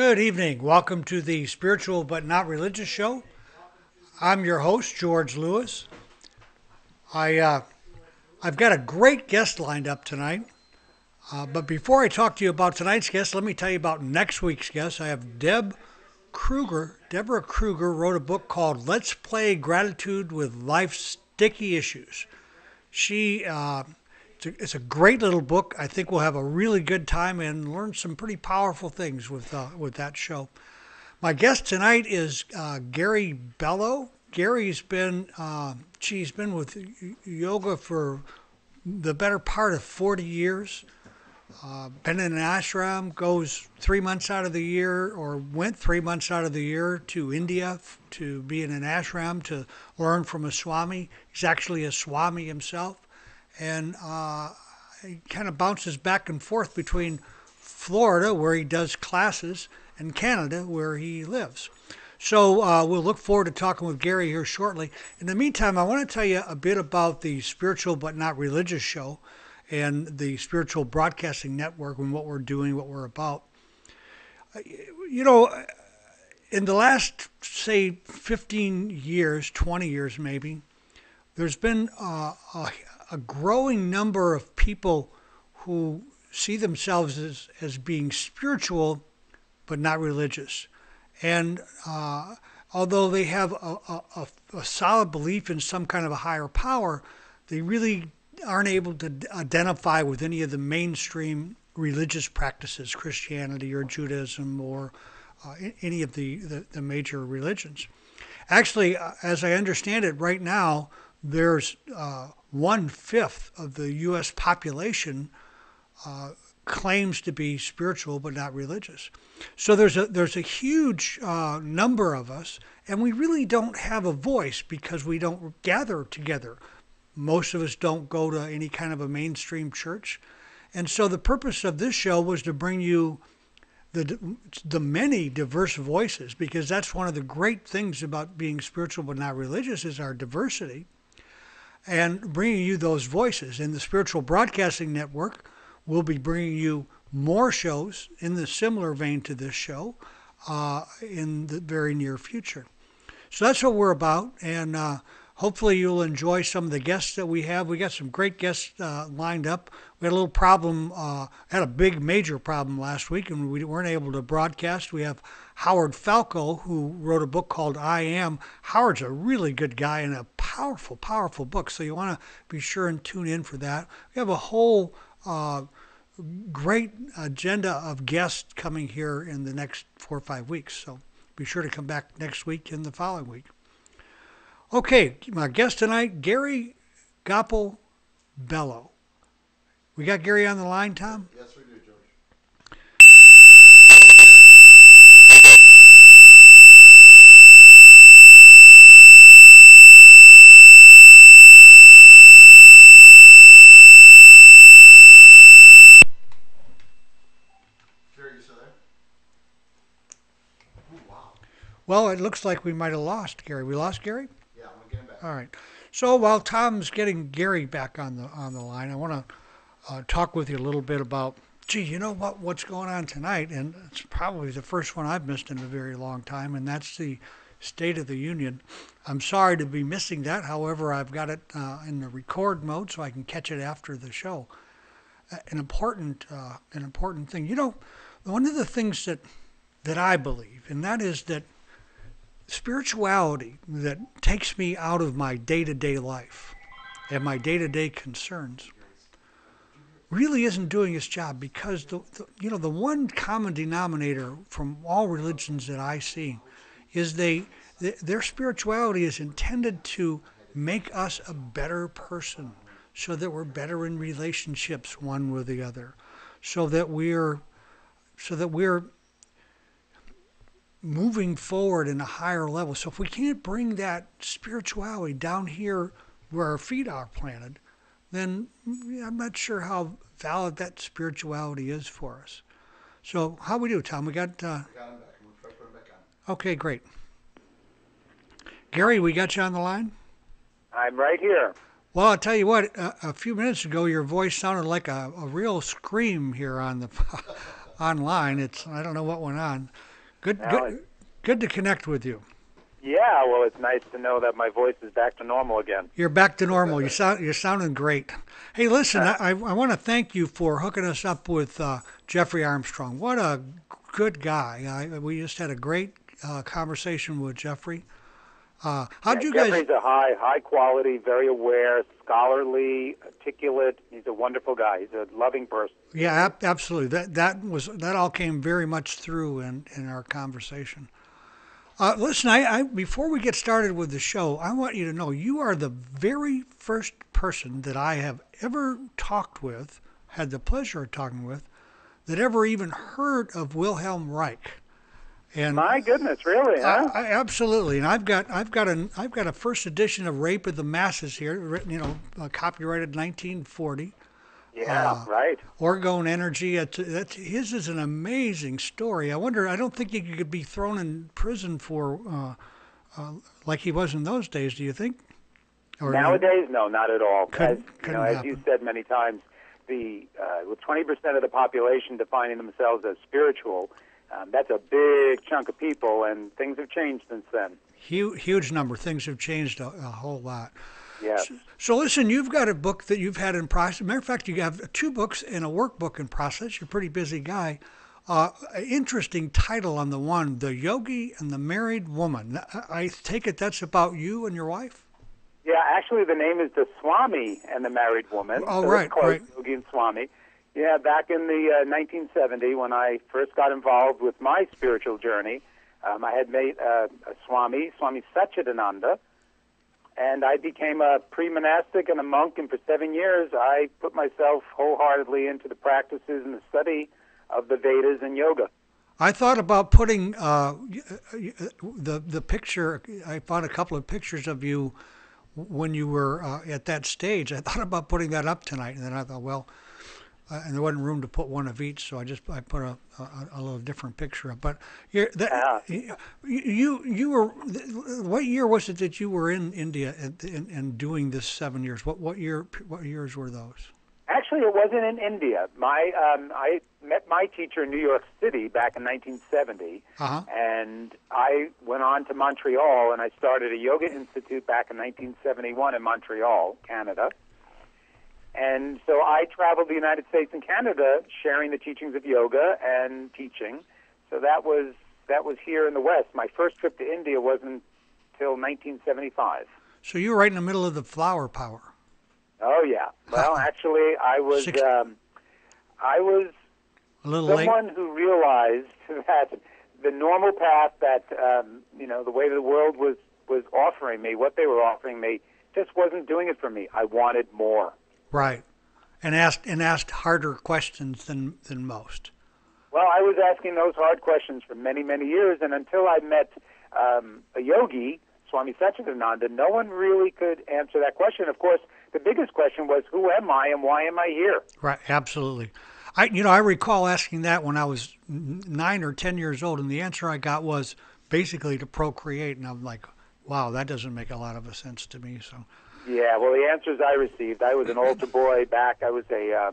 Good evening. Welcome to the Spiritual But Not Religious Show. I'm your host, George Lewis. I've got a great guest lined up tonight. But before I talk to you about tonight's guest, let me tell you about next week's guest. I have Deborah Kruger wrote a book called Let's Play Gratitude with Life's Sticky Issues. It's a great little book. I think we'll have a really good time and learn some pretty powerful things with that show. My guest tonight is Gary Bello. She's been with yoga for the better part of 40 years. Been in an ashram, goes 3 months out of the year, or went 3 months out of the year to India to be in an ashram to learn from a Swami. He's actually a Swami himself. And he kind of bounces back and forth between Florida, where he does classes, and Canada, where he lives. So we'll look forward to talking with Gary here shortly. In the meantime, I want to tell you a bit about the Spiritual But Not Religious Show and the Spiritual Broadcasting Network and what we're doing, what we're about. You know, in the last, say, 15 years, 20 years maybe, there's been a growing number of people who see themselves as being spiritual but not religious. And although they have a solid belief in some kind of a higher power, they really aren't able to identify with any of the mainstream religious practices, Christianity or Judaism or any of the major religions. Actually, as I understand it right now, there's 1/5 of the U.S. population claims to be spiritual but not religious. So there's a huge number of us, and we really don't have a voice because we don't gather together. Most of us don't go to any kind of a mainstream church. And so the purpose of this show was to bring you the many diverse voices, because that's one of the great things about being spiritual but not religious is our diversity, and bringing you those voices. In the Spiritual Broadcasting Network, we'll be bringing you more shows in the similar vein to this show in the very near future. So that's what we're about, and hopefully you'll enjoy some of the guests that we have. We got some great guests lined up. We had a little problem, had a big major problem last week, and we weren't able to broadcast. We have Howard Falco, who wrote a book called I Am. Howard's a really good guy and a powerful, powerful book, so you want to be sure and tune in for that. We have a whole great agenda of guests coming here in the next 4 or 5 weeks, so be sure to come back next week and the following week. Okay, my guest tonight, Gary Bello. We got Gary on the line, Tom? Yes, we do, George. Gary, you still there? Ooh, wow. Well, it looks like we might have lost Gary. We lost Gary? Yeah, I'm going to get him back. All right. So while Tom's getting Gary back on the line, I want to talk with you a little bit about, you know what's going on tonight, and it's probably the first one I've missed in a very long time, and that's the State of the Union. I'm sorry to be missing that. However, I've got it in the record mode so I can catch it after the show. An important thing. You know, one of the things that I believe, and that is that spirituality that takes me out of my day-to-day life and my day-to-day concerns really isn't doing its job, because the one common denominator from all religions that I see is their spirituality is intended to make us a better person, so that we're better in relationships one with the other, so that we're moving forward in a higher level. So if we can't bring that spirituality down here where our feet are planted, then I'm not sure how valid that spirituality is for us. So how we do, Tom? We got I got him back. I'm going to try to put him back on. Okay, great. Gary, we got you on the line? I'm right here. Well, I'll tell you what, a few minutes ago, your voice sounded like a real scream here on the online. I don't know what went on. Good, Now good to connect with you. yeah, well, it's nice to know that my voice is back to normal again. You're back to normal. You're sounding great. Hey, listen, Uh, I want to thank you for hooking us up with Jeffrey Armstrong. What a good guy. We just had a great conversation with Jeffrey. yeah, How'd you guys? Jeffrey's a high quality, very aware, scholarly, articulate. He's a wonderful guy. He's a loving person. Yeah, absolutely. That all came very much through in our conversation. Listen, I before we get started with the show, I want you to know you are the very first person that I have ever talked with, had the pleasure of talking with, that ever even heard of Wilhelm Reich. And My goodness, really, huh? absolutely, and I've got a first edition of Rape of the Masses here, written, copyrighted 1940. Yeah, right. Orgone Energy. His is an amazing story. I don't think he could be thrown in prison for like he was in those days. Do you think? Or Nowadays, no, not at all. Couldn't As happen. you said many times, with 20% of the population defining themselves as spiritual, that's a big chunk of people, and things have changed since then. huge number. Things have changed a whole lot. Yes. So listen, you've got a book that you've had in process. Matter of fact, you have two books and a workbook in process. You're a pretty busy guy. Interesting title on the one, The Yogi and the Married Woman. I take it that's about you and your wife? Yeah, actually, the name is the Swami and the Married Woman. Oh, so right, it's called right. Yogi and Swami. Yeah, back in the 1970, when I first got involved with my spiritual journey, I had made a Swami Satchidananda, and I became a pre-monastic and a monk, and for 7 years I put myself wholeheartedly into the practices and the study of the Vedas and yoga. I thought about putting the picture. I found a couple of pictures of you when you were at that stage. I thought about putting that up tonight, and then I thought, well, and there wasn't room to put one of each, so I put a little different picture up. But you were, what year was it that you were in India and doing this 7 years? What years were those? Actually, it wasn't in India. I met my teacher in New York City back in 1970, and I went on to Montreal, and I started a yoga institute back in 1971 in Montreal, Canada. And so I traveled the United States and Canada sharing the teachings of yoga and teaching. So that was here in the West. My first trip to India wasn't till 1975. So you were right in the middle of the flower power. Oh yeah. Well, actually, I was A little late. someone who realized that the normal path that the way the world was offering me, what they were offering me, just wasn't doing it for me. I wanted more. Right, and asked harder questions than most. Well, I was asking those hard questions for many, many years, and until I met a yogi, Swami Satchidananda, no one really could answer that question. Of course, the biggest question was, who am I and why am I here? Right, absolutely. I recall asking that when I was 9 or 10 years old, and the answer I got was basically to procreate, and I'm like, wow, that doesn't make a lot of sense to me. So. Yeah, well, the answers I received, I was an altar boy back. I was a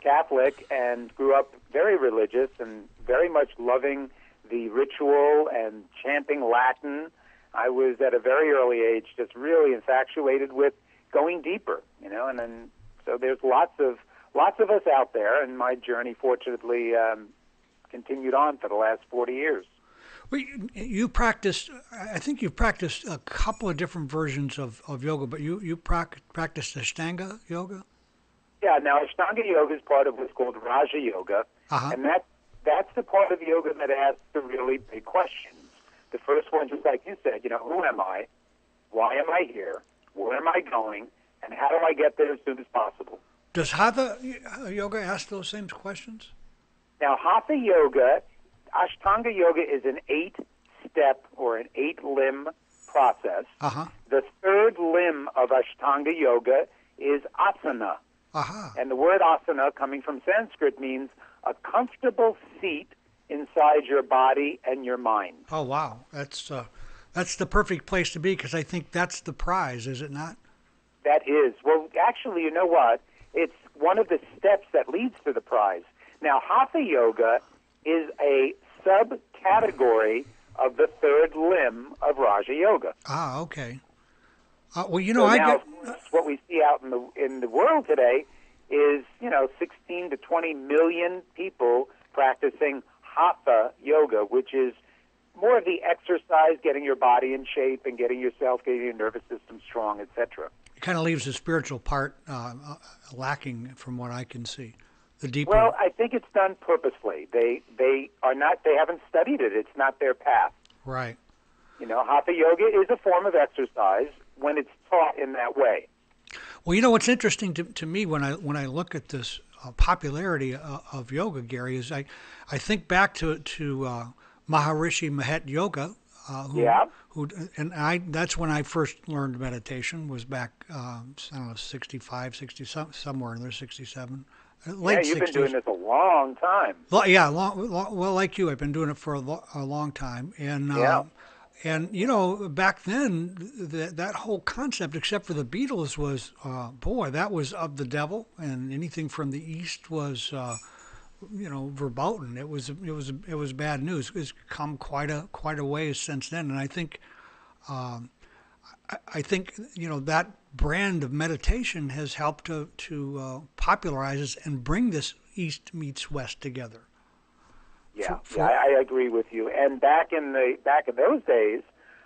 Catholic and grew up very religious and very much loving the ritual and chanting Latin. I was at a very early age just really infatuated with going deeper, and then so there's lots of us out there, and my journey fortunately continued on for the last 40 years. Well, you practiced. I think you've practiced a couple of different versions of yoga, but you practiced Ashtanga yoga. Yeah, now Ashtanga yoga is part of what's called Raja Yoga, and that's the part of yoga that asks the really big questions. The first one, just like you said, who am I? Why am I here? Where am I going? And how do I get there as soon as possible? Does Hatha yoga ask those same questions? Now, Hatha yoga, Ashtanga yoga is an 8-step or an 8-limb process. The third limb of Ashtanga yoga is asana. And the word asana, coming from Sanskrit, means a comfortable seat inside your body and your mind. Oh, wow. That's the perfect place to be, because I think that's the prize, is it not? That is. Well, actually, you know what? It's one of the steps that leads to the prize. Now, Hatha yoga is a category of the third limb of Raja Yoga. Ah, okay. Well, So I now, get. of course, what we see out in the world today is 16 to 20 million people practicing Hatha Yoga, which is more of the exercise, getting your body in shape and getting your nervous system strong, etc. It kind of leaves the spiritual part lacking, from what I can see. The deeper. Well, I think it's done purposely. They haven't studied it. It's not their path. Right. Hatha Yoga is a form of exercise when it's taught in that way. Well, what's interesting to me when I look at this popularity of yoga, Gary, is I think back to Maharishi Mahet Yoga, that's when I first learned meditation, was back I don't know, 65, 60, somewhere in there, 67. Late you've 60s. been doing this a long time. Well, yeah, well, like you, I've been doing it for a long time, and back then that whole concept, except for the Beatles, was that was of the devil, and anything from the East was verboten. It was bad news. It's come quite a ways since then, and I think that brand of meditation has helped to popularize this and bring this East meets West together. I agree with you. And back in those days,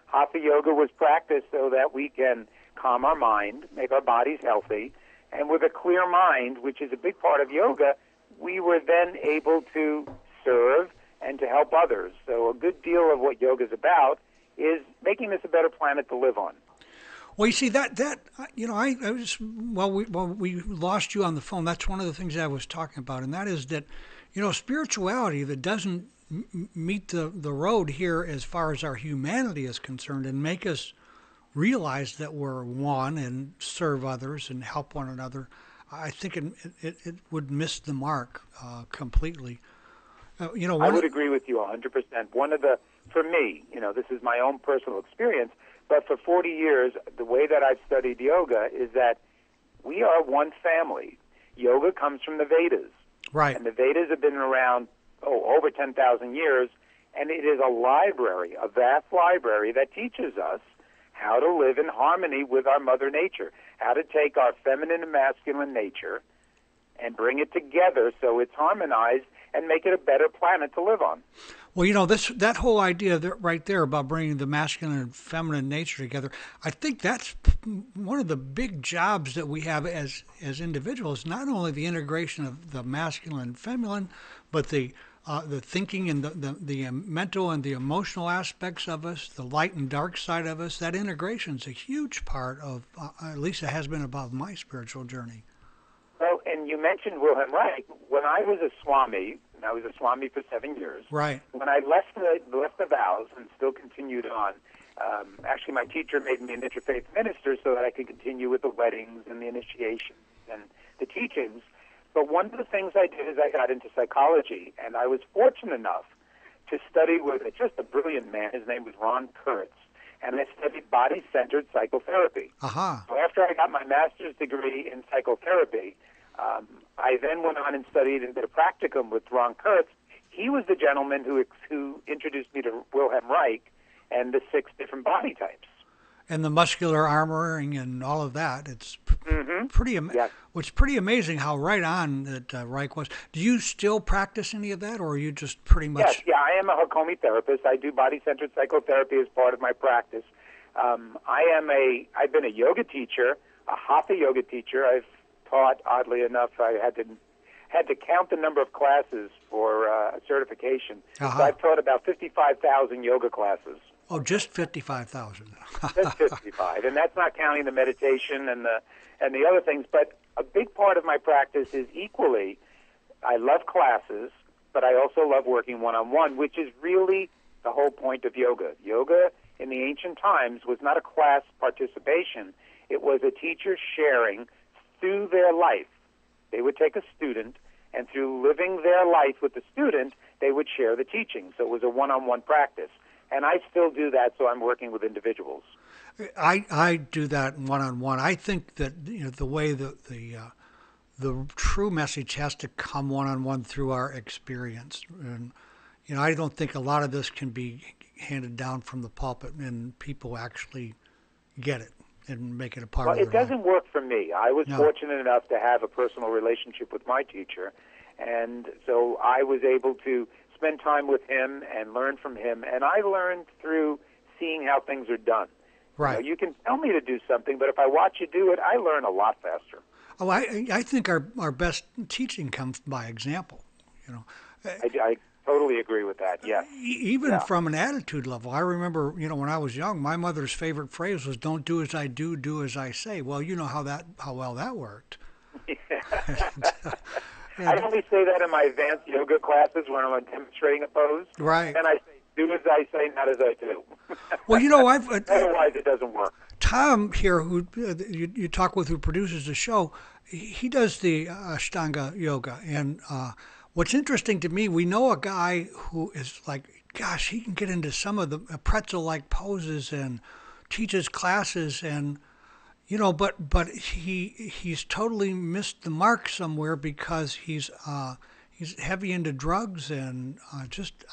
Hatha Yoga was practiced so that we can calm our mind, make our bodies healthy, and with a clear mind, which is a big part of yoga, we were then able to serve and to help others. So a good deal of what yoga is about is making this a better planet to live on. Well, you see we lost you on the phone. That's one of the things I was talking about, and that is that, spirituality that doesn't meet the road here as far as our humanity is concerned, and make us realize that we're one and serve others and help one another, I think it would miss the mark completely. I would agree with you 100%. For me, this is my own personal experience, but for 40 years, the way that I've studied yoga is that we are one family. Yoga comes from the Vedas. Right. And the Vedas have been around, over 10,000 years, and it is a vast library that teaches us how to live in harmony with our Mother Nature, how to take our feminine and masculine nature and bring it together so it's harmonized and make it a better planet to live on. Well, that whole idea right there about bringing the masculine and feminine nature together, I think that's one of the big jobs that we have as individuals. Not only the integration of the masculine and feminine, but the thinking and the mental and the emotional aspects of us, the light and dark side of us. That integration is a huge part of, at least it has been, about my spiritual journey. Well, and you mentioned Wilhelm Reich. When I was a Swami, and I was a Swami for 7 years. Right. When I left the vows and still continued on, actually my teacher made me an interfaith minister so that I could continue with the weddings and the initiations and the teachings. But one of the things I did is I got into psychology, and I was fortunate enough to study with just a brilliant man. His name was Ron Kurtz, and I studied body-centered psychotherapy. Uh-huh. So after I got my master's degree in psychotherapy, I then went on and studied and did a practicum with Ron Kurtz. He was the gentleman who introduced me to Wilhelm Reich and the 6 different body types. And the muscular armoring and all of that. It's pretty amazing how right on that Reich was. Do you still practice any of that, or are you just pretty much... Yes, yeah, I am a Hakomi therapist. I do body-centered psychotherapy as part of my practice. I've been a yoga teacher, a Hatha yoga teacher. I've taught, oddly enough, I had to count the number of classes for certification. Uh-huh. So I've taught about 55,000 yoga classes. Oh, just 55,000. Just 55, and that's not counting the meditation and the other things. But a big part of my practice is equally, I love classes, but I also love working one-on-one, which is really the whole point of yoga. Yoga in the ancient times was not a class participation. It was a teacher sharing through their life. They would take a student, and through living their life with the student, they would share the teaching. So it was a one-on-one practice. And I still do that, so I'm working with individuals. I do that one-on-one. I think that the way the true message has to come one-on-one through our experience. And I don't think a lot of this can be handed down from the pulpit and people actually get it and make it a part Well, of it their life. doesn't work for me. I was No. fortunate enough to have a personal relationship with my teacher, and so I was able to spend time with him and learn from him, and I learned through seeing how things are done. Right. You can tell me to do something, but if I watch you do it, I learn a lot faster. Oh, I think our best teaching comes by example. You know, I totally agree with that, yes. Even Yeah. from an attitude level. I remember, when I was young, my mother's favorite phrase was "Don't do as I do, do as I say." Well, you know how well that worked. I only say that in my advanced yoga classes when I'm demonstrating a pose. Right. And I say, do as I say, not as I do. Well, I've Otherwise, it doesn't work. Tom here, who you talk with, who produces the show, he does the Ashtanga yoga, and what's interesting to me, we know a guy who is like, gosh, he can get into some of the pretzel-like poses and teaches classes, and but he's totally missed the mark somewhere because he's heavy into drugs and just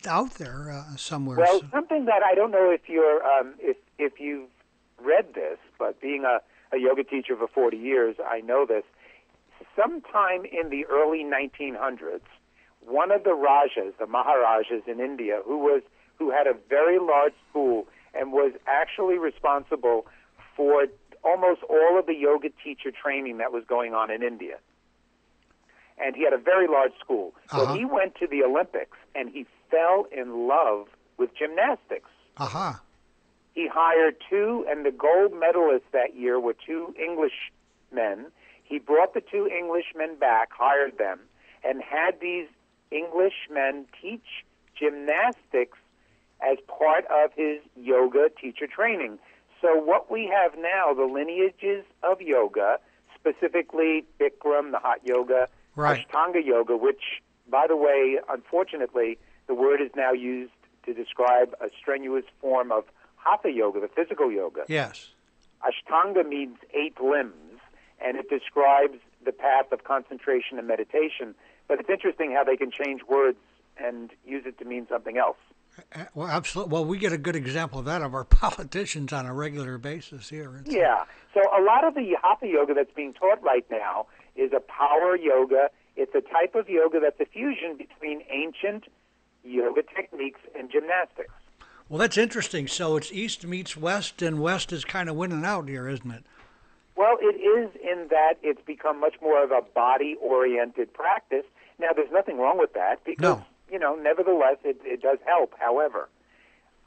out there somewhere. Well, So, something that I don't know if you're if you've read this, but being a yoga teacher for 40 years, I know this. Sometime in the early 1900s, one of the Rajas, the Maharajas in India, who had a very large school and was actually responsible for almost all of the yoga teacher training that was going on in India. And he had a very large school. So he went to the Olympics, and he fell in love with gymnastics. He hired two, and the gold medalists that year were two English men. He brought the two Englishmen back, hired them, and had these Englishmen teach gymnastics as part of his yoga teacher training. So what we have now, the lineages of yoga, specifically Bikram, the hot yoga, right. Ashtanga yoga, which, by the way, unfortunately, the word is now used to describe a strenuous form of hatha yoga, the physical yoga. Yes. Ashtanga means 8 limbs, and it describes the path of concentration and meditation. But it's interesting how they can change words and use it to mean something else. Well, absolutely. Well, we get a good example of that of our politicians on a regular basis here. Yeah. So a lot of the hatha yoga that's being taught right now is a power yoga. It's a type of yoga that's a fusion between ancient yoga techniques and gymnastics. Well, that's interesting. So it's East meets West, and West is kind of winning out here, isn't it? Well, it is in that it's become much more of a body-oriented practice. Now, there's nothing wrong with that because, nevertheless, it does help. However,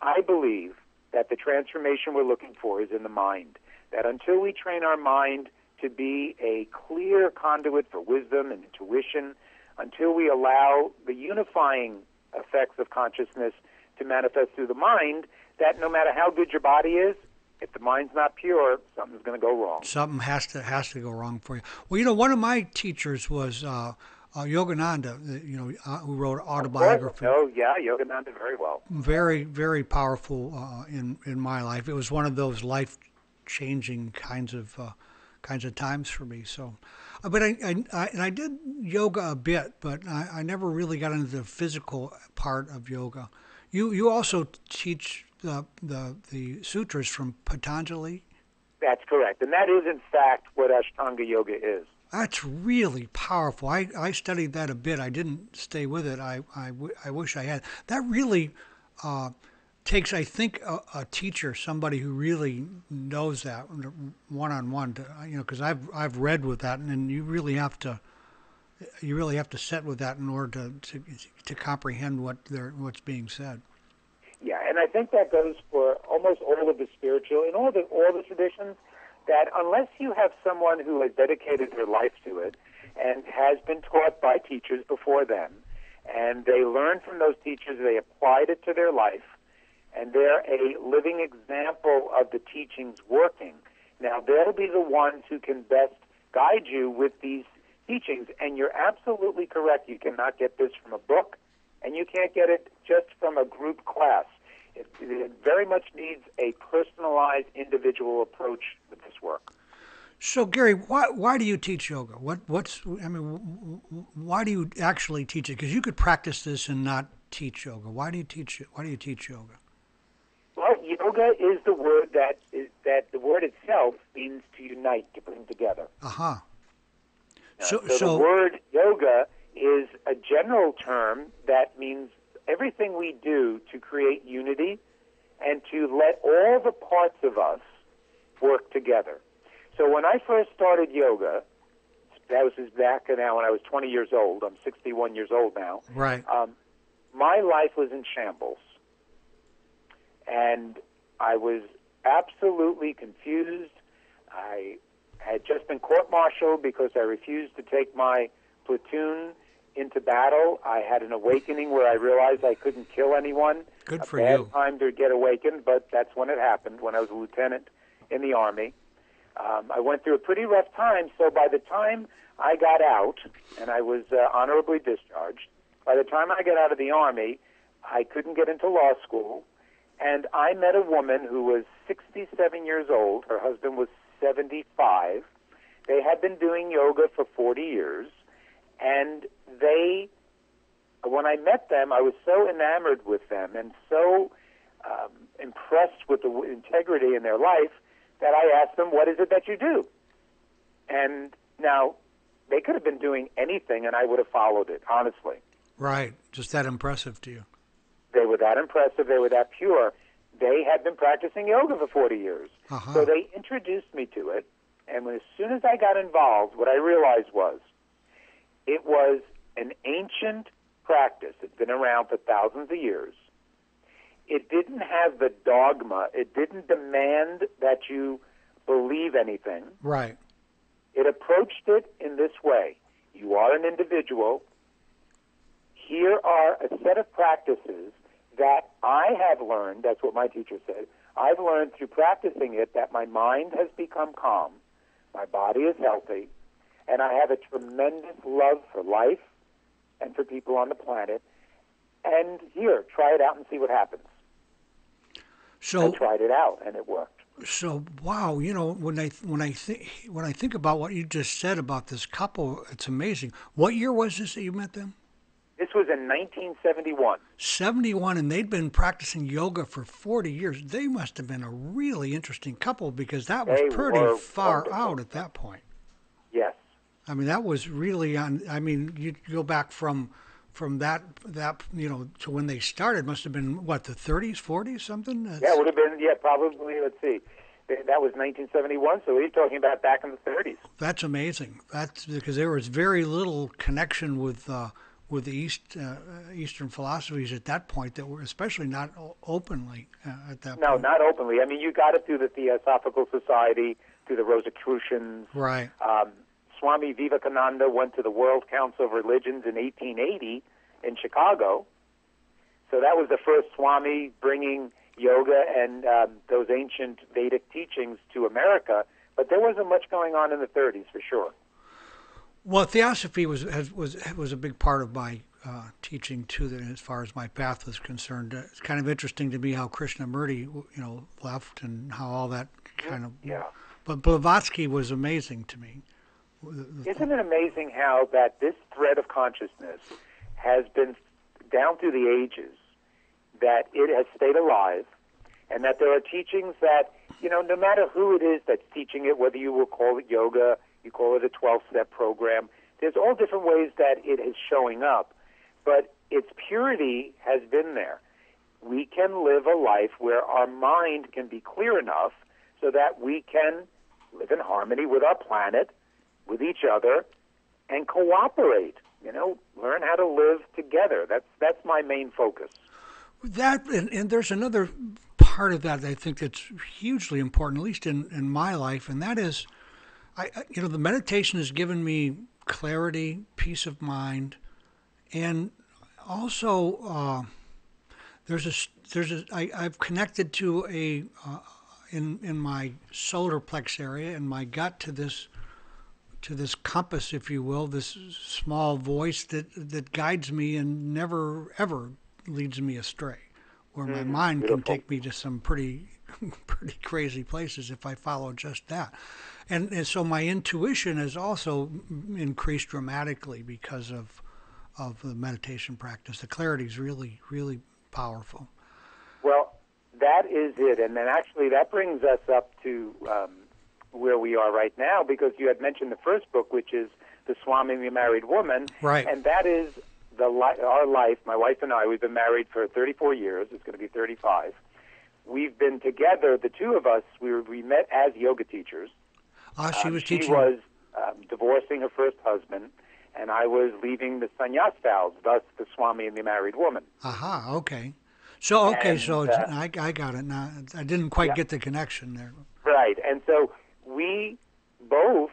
I believe that the transformation we're looking for is in the mind, that until we train our mind to be a clear conduit for wisdom and intuition, until we allow the unifying effects of consciousness to manifest through the mind, that no matter how good your body is, if the mind's not pure, something's going to go wrong. Something has to go wrong for you. Well, one of my teachers was Yogananda, who wrote autobiography. Oh, yeah, Yogananda, very well. Very, very powerful in my life. It was one of those life-changing kinds of times for me. So, but I did yoga a bit, but I never really got into the physical part of yoga. You also teach the sutras from Patanjali? That's correct. And that is, in fact, what Ashtanga yoga is. That's really powerful. I studied that a bit. I didn't stay with it. I wish I had. That really takes, I think, a teacher, somebody who really knows that one-on-one, because I've read with that, and you really have to sit with that in order to comprehend what's being said. Yeah, and I think that goes for almost all of the spiritual, in all the traditions, that unless you have someone who has dedicated their life to it and has been taught by teachers before them, and they learned from those teachers, they applied it to their life, and they're a living example of the teachings working. Now, they'll be the ones who can best guide you with these teachings, and you're absolutely correct. You cannot get this from a book, and you can't get it just from a group class. It very much needs a personalized, individual approach with this work. So Gary, why do you teach yoga? Why do you actually teach it? Because you could practice this and not teach yoga. Why do you teach it? Why do you teach yoga? Well, yoga is the word that the word itself means to unite, to bring together. Aha. So the word yoga is a general term that means everything we do to create unity and to let all the parts of us work together. So when I first started yoga, that was back now when I was 20 years old. I'm 61 years old now. Right. My life was in shambles. And I was absolutely confused. I had just been court-martialed because I refused to take my platoon into battle. I had an awakening where I realized I couldn't kill anyone. Good for you. A you. bad time to get awakened, but that's when it happened, when I was a lieutenant in the Army. I went through a pretty rough time, so by the time I got out, and I was honorably discharged, by the time I got out of the Army, I couldn't get into law school, and I met a woman who was 67 years old. Her husband was 75. They had been doing yoga for 40 years, and when I met them, I was so enamored with them and so impressed with the integrity in their life that I asked them, what is it that you do? And now, they could have been doing anything, and I would have followed it, honestly. Right. Just that impressive to you. They were that impressive. They were that pure. They had been practicing yoga for 40 years. Uh-huh. So they introduced me to it, and as soon as I got involved, what I realized was it was an ancient practice. It's been around for thousands of years. It didn't have the dogma. It didn't demand that you believe anything. Right. It approached it in this way. You are an individual. Here are a set of practices that I have learned, that's what my teacher said, I've learned through practicing it that my mind has become calm, my body is healthy, and I have a tremendous love for life and for people on the planet. And here, try it out and see what happens. So I tried it out, and it worked. So wow, when I think about what you just said about this couple, it's amazing. What year was this that you met them? This was in 1971. 71, and they'd been practicing yoga for 40 years. They must have been a really interesting couple because that was pretty far out at that point. Yes. I mean, that was really you go back from that to when they started must have been what, the 30s, 40s, something? Yeah, it would have been, probably, let's see. That was 1971, so we're talking about back in the 30s. That's amazing. That's because there was very little connection with the Eastern philosophies at that point that were especially not openly at that point. No, not openly. I mean, you got it through the Theosophical Society, through the Rosicrucians. Right. Swami Vivekananda went to the World Council of Religions in 1880 in Chicago. So that was the first Swami bringing yoga and those ancient Vedic teachings to America. But there wasn't much going on in the 30s, for sure. Well, theosophy was a big part of my teaching too. As far as my path was concerned, it's kind of interesting to me how Krishnamurti, left and how all that kind of. Yeah. But Blavatsky was amazing to me. Isn't it amazing how that this thread of consciousness has been down through the ages, that it has stayed alive, and that there are teachings that, no matter who it is that's teaching it, whether you will call it yoga, you call it a 12-step program, there's all different ways that it is showing up, but its purity has been there. We can live a life where our mind can be clear enough so that we can live in harmony with our planet, with each other, and cooperate. Learn how to live together. That's my main focus. That and there's another part of that I think that's hugely important, at least in my life, and that is, the meditation has given me clarity, peace of mind, and also I've connected to in my solar plex area in my gut to this compass, if you will, this small voice that guides me and never ever leads me astray, where my mind can take me to some pretty pretty crazy places if I follow just that. And so my intuition has also increased dramatically because of the meditation practice. The clarity is really, really powerful. Well, that is it. And then actually that brings us up to where we are right now, because you had mentioned the first book, which is The Swami and the Married Woman. Right. And that is our life. My wife and I, we've been married for 34 years. It's going to be 35. We've been together, the two of us, we met as yoga teachers. She was teaching. She was divorcing her first husband, and I was leaving the sannyas vows, thus the Swami and the Married Woman. Aha, okay. So, I got it now. I didn't quite Yeah. get the connection there. Right, and so we both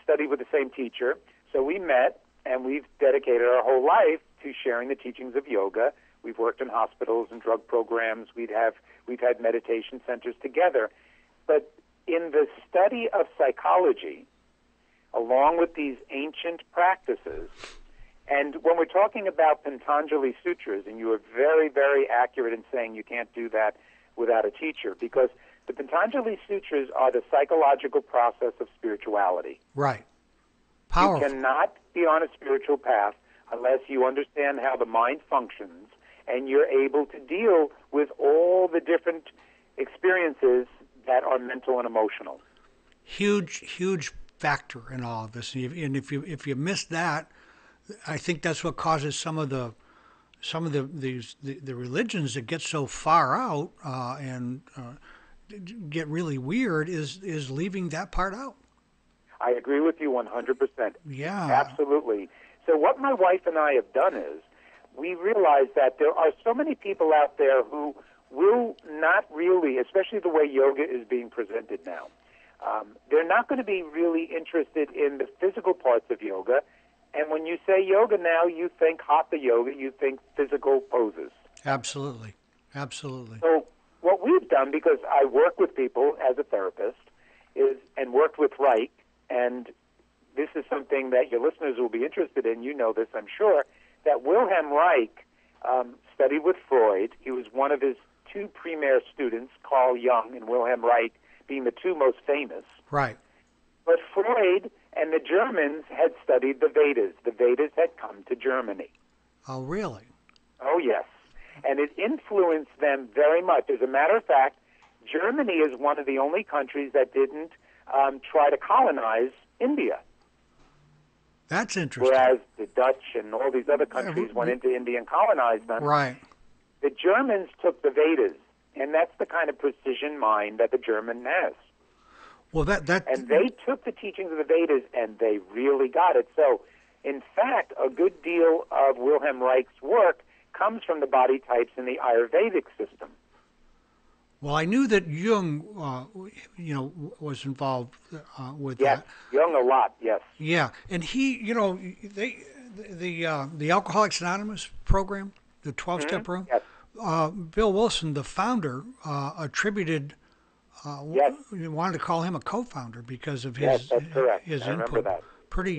studied with the same teacher, so we met, and we've dedicated our whole life to sharing the teachings of yoga. We've worked in hospitals and drug programs. We've had meditation centers together. But in the study of psychology, along with these ancient practices, and when we're talking about Patanjali Sutras, and you are very, very accurate in saying you can't do that without a teacher, because the Patanjali Sutras are the psychological process of spirituality. Right. Powerful. You cannot be on a spiritual path unless you understand how the mind functions and you're able to deal with all the different experiences that are mental and emotional. Huge factor in all of this. And if you miss that, I think that's what causes some of the religions that get so far out and get really weird is leaving that part out. I agree with you 100%. Yeah. Absolutely. So what my wife and I have done is we realize that there are so many people out there who will not really, especially the way yoga is being presented now, they're not going to be really interested in the physical parts of yoga. And when you say yoga now, you think hatha yoga, you think physical poses. Absolutely. Absolutely. So what we've done, because I work with people as a therapist, and worked with Reich, and this is something that your listeners will be interested in. You know this, I'm sure, that Wilhelm Reich studied with Freud. He was one of his two premier students, Carl Jung and Wilhelm Reich being the two most famous. Right. But Freud and the Germans had studied the Vedas. The Vedas had come to Germany. Oh, really? Oh, yes. And it influenced them very much. As a matter of fact, Germany is one of the only countries that didn't try to colonize India. That's interesting. Whereas the Dutch and all these other countries went into India and colonized them. Right. The Germans took the Vedas, and that's the kind of precision mind that the German has. Well, and they took the teachings of the Vedas, and they really got it. So, in fact, a good deal of Wilhelm Reich's work comes from the body types in the Ayurvedic system. Well, I knew that Jung, was involved with yes, that. Yes, Jung a lot. Yes. Yeah, and he, the Alcoholics Anonymous program, the 12-step program. Yes. Bill Wilson, the founder, attributed. Yes. Wanted to call him a co-founder because of his yes, that's correct. his I input. remember that.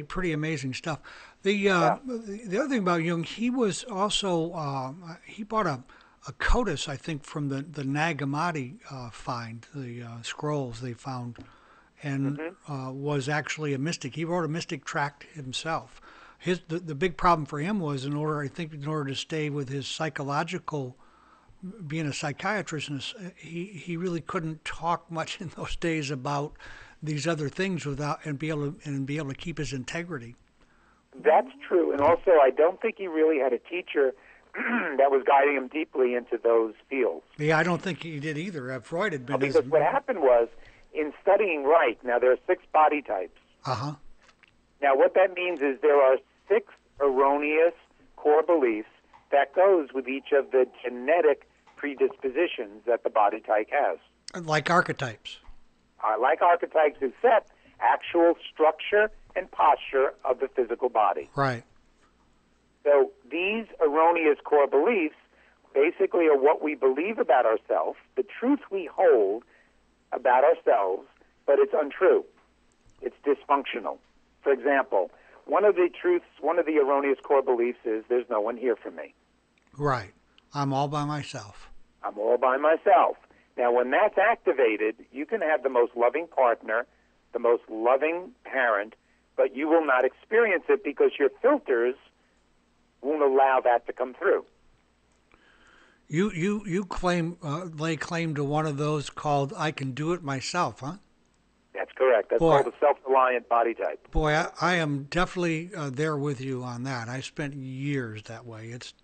Pretty amazing stuff. The other thing about Jung, he was also he bought a codice, I think, from the Nag Hammadi find, the scrolls they found, and was actually a mystic. He wrote a mystic tract himself. The big problem for him was in order to stay with his psychological, being a psychiatrist, he really couldn't talk much in those days about these other things and be able to keep his integrity. That's true, and also I don't think he really had a teacher that was guiding him deeply into those fields. Yeah, I don't think he did either. Freud had been. Because what happened was, in studying Reich, now there are 6 body types. Uh-huh. Now what that means is there are 6 erroneous core beliefs that goes with each of the genetic predispositions that the body type has. Like archetypes. Like archetypes, except actual structure and posture of the physical body. Right. So these erroneous core beliefs basically are what we believe about ourselves, the truth we hold about ourselves, but it's untrue. It's dysfunctional. For example, one of the erroneous core beliefs is there's no one here for me. Right. I'm all by myself. I'm all by myself. Now, when that's activated, you can have the most loving partner, the most loving parent, but you will not experience it because your filters won't allow that to come through. You claim lay claim to one of those called "I can do it myself," huh? That's correct. That's called a self-reliant body type. Boy, I am definitely there with you on that. I spent years that way. It's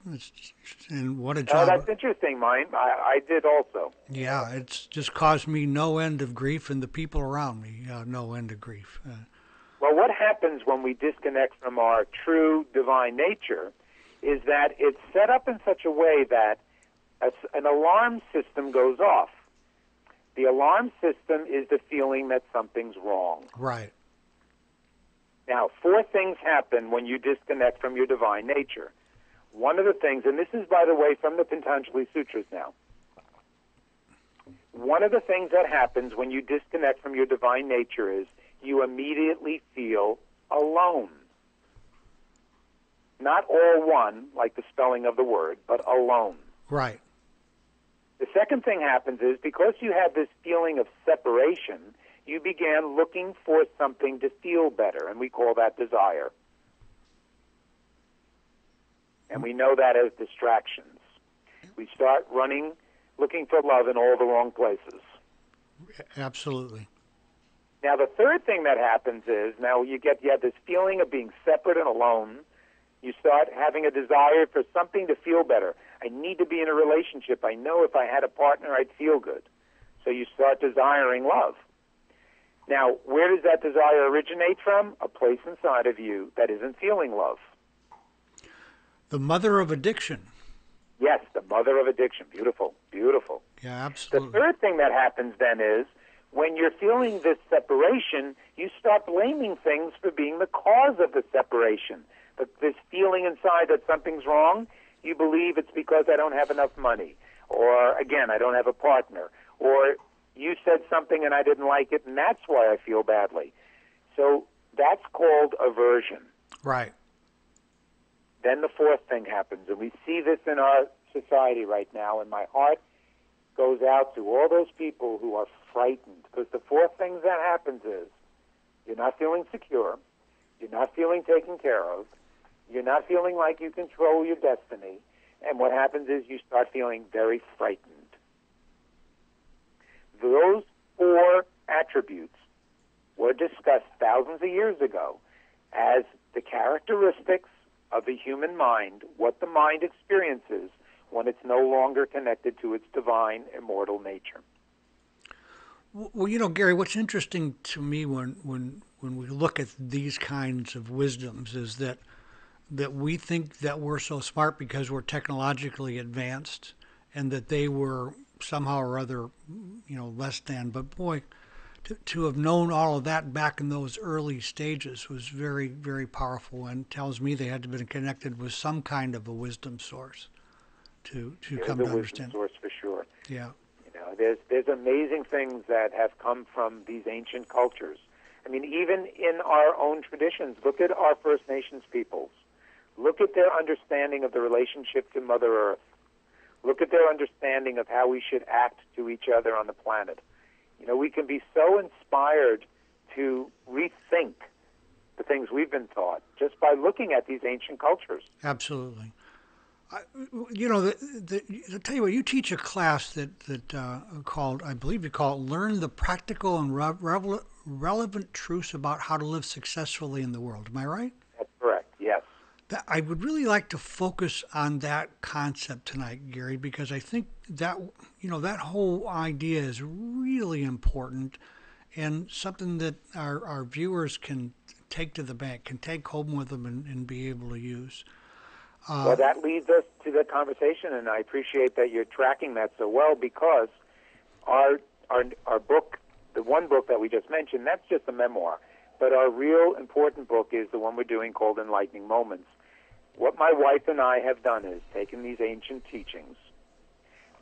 and what a job. Oh, that's interesting, mine. I did also. Yeah, it's just caused me no end of grief, and the people around me no end of grief. Well, what happens when we disconnect from our true divine nature is that it's set up in such a way that an alarm system goes off. The alarm system is the feeling that something's wrong. Right. Now, 4 things happen when you disconnect from your divine nature. One of the things, and this is, by the way, from the Patanjali Sutras now, one of the things that happens when you disconnect from your divine nature is you immediately feel alone. Not all one, like the spelling of the word, but alone. Right. The second thing happens is because you had this feeling of separation, you began looking for something to feel better, and we call that desire. And we know that as distractions. We start running, looking for love in all the wrong places. Absolutely. Now, the third thing that happens is now you have this feeling of being separate and alone. You start having a desire for something to feel better. I need to be in a relationship. I know if I had a partner, I'd feel good. So you start desiring love. Now, where does that desire originate from? A place inside of you that isn't feeling love. The mother of addiction. Yes, the mother of addiction. Beautiful, beautiful. Yeah, absolutely. The third thing that happens then is when you're feeling this separation, you start blaming things for being the cause of the separation. This feeling inside that something's wrong, you believe it's because I don't have enough money, or, again, I don't have a partner, or you said something and I didn't like it, and that's why I feel badly. So that's called aversion. Right. Then the fourth thing happens, and we see this in our society right now, and my heart goes out to all those people who are frightened, because the fourth thing that happens is you're not feeling secure, you're not feeling taken care of, you're not feeling like you control your destiny, and what happens is you start feeling very frightened. Those 4 attributes were discussed thousands of years ago as the characteristics of the human mind, what the mind experiences when it's no longer connected to its divine, immortal nature. Well, Gary, what's interesting to me when we look at these kinds of wisdoms is that we think that we're so smart because we're technologically advanced, and that they were somehow or other, less than. But boy, to have known all of that back in those early stages was very, very powerful, and tells me they had to have been connected with some kind of a wisdom source to come to understand. Wisdom source for sure. Yeah. There's amazing things that have come from these ancient cultures. I mean, even in our own traditions, look at our First Nations peoples. Look at their understanding of the relationship to Mother Earth. Look at their understanding of how we should act to each other on the planet. We can be so inspired to rethink the things we've been taught just by looking at these ancient cultures. Absolutely. I'll tell you what, you teach a class that called, I believe you call it, Learn the Practical and Relevant Truths About How to Live Successfully in the World. Am I right? That's correct, yes. I would really like to focus on that concept tonight, Gary, because I think that, that whole idea is really important and something that our viewers can take to the bank, can take home with them and be able to use. Well, that leads us to the conversation, and I appreciate that you're tracking that so well, because our book, the one book that we just mentioned, that's just a memoir. But our real important book is the one we're doing called Enlightening Moments. What my wife and I have done is taken these ancient teachings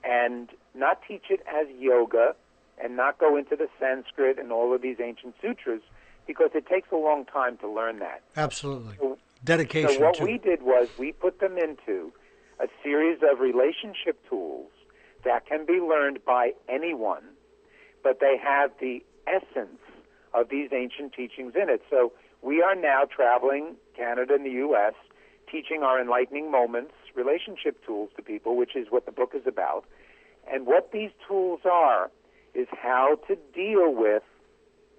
and not teach it as yoga and not go into the Sanskrit and all of these ancient sutras, because it takes a long time to learn that. Absolutely. Dedication. So what we did was we put them into a series of relationship tools that can be learned by anyone, but they have the essence of these ancient teachings in it. So we are now traveling Canada and the U.S., teaching our enlightening moments, relationship tools to people, which is what the book is about. And what these tools are is how to deal with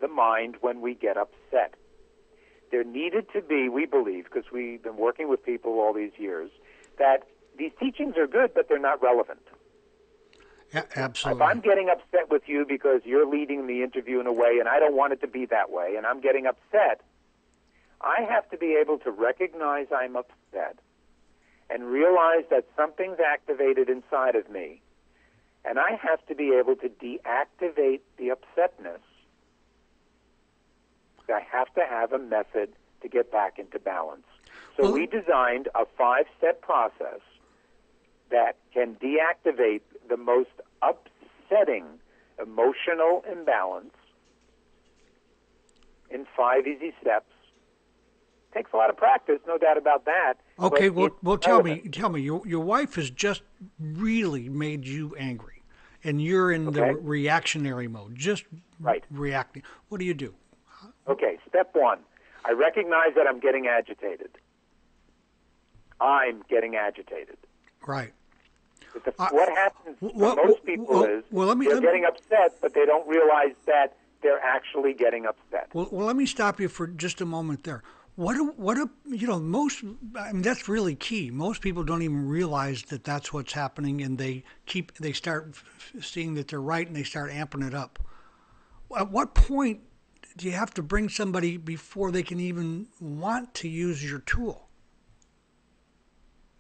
the mind when we get upset. There needed to be, we believe, because we've been working with people all these years, that these teachings are good, but they're not relevant. Yeah, absolutely. If I'm getting upset with you because you're leading the interview in a way and I don't want it to be that way, and I'm getting upset, I have to be able to recognize I'm upset and realize that something's activated inside of me, and I have to be able to deactivate the upsetness. I have to have a method to get back into balance. So we designed a 5-step process that can deactivate the most upsetting emotional imbalance in 5 easy steps. Takes a lot of practice, no doubt about that. Okay, well, tell me, your wife has just really made you angry, and you're in the reactionary mode, just reacting. What do you do? Okay, step 1, I recognize that I'm getting agitated. I'm getting agitated. Right. What happens for most people is they're getting upset, but they don't realize that they're actually getting upset. Well, let me stop you for just a moment there. That's really key. Most people don't even realize that that's what's happening, and they start seeing that they're right, and they start amping it up. At what point do you have to bring somebody before they can even want to use your tool?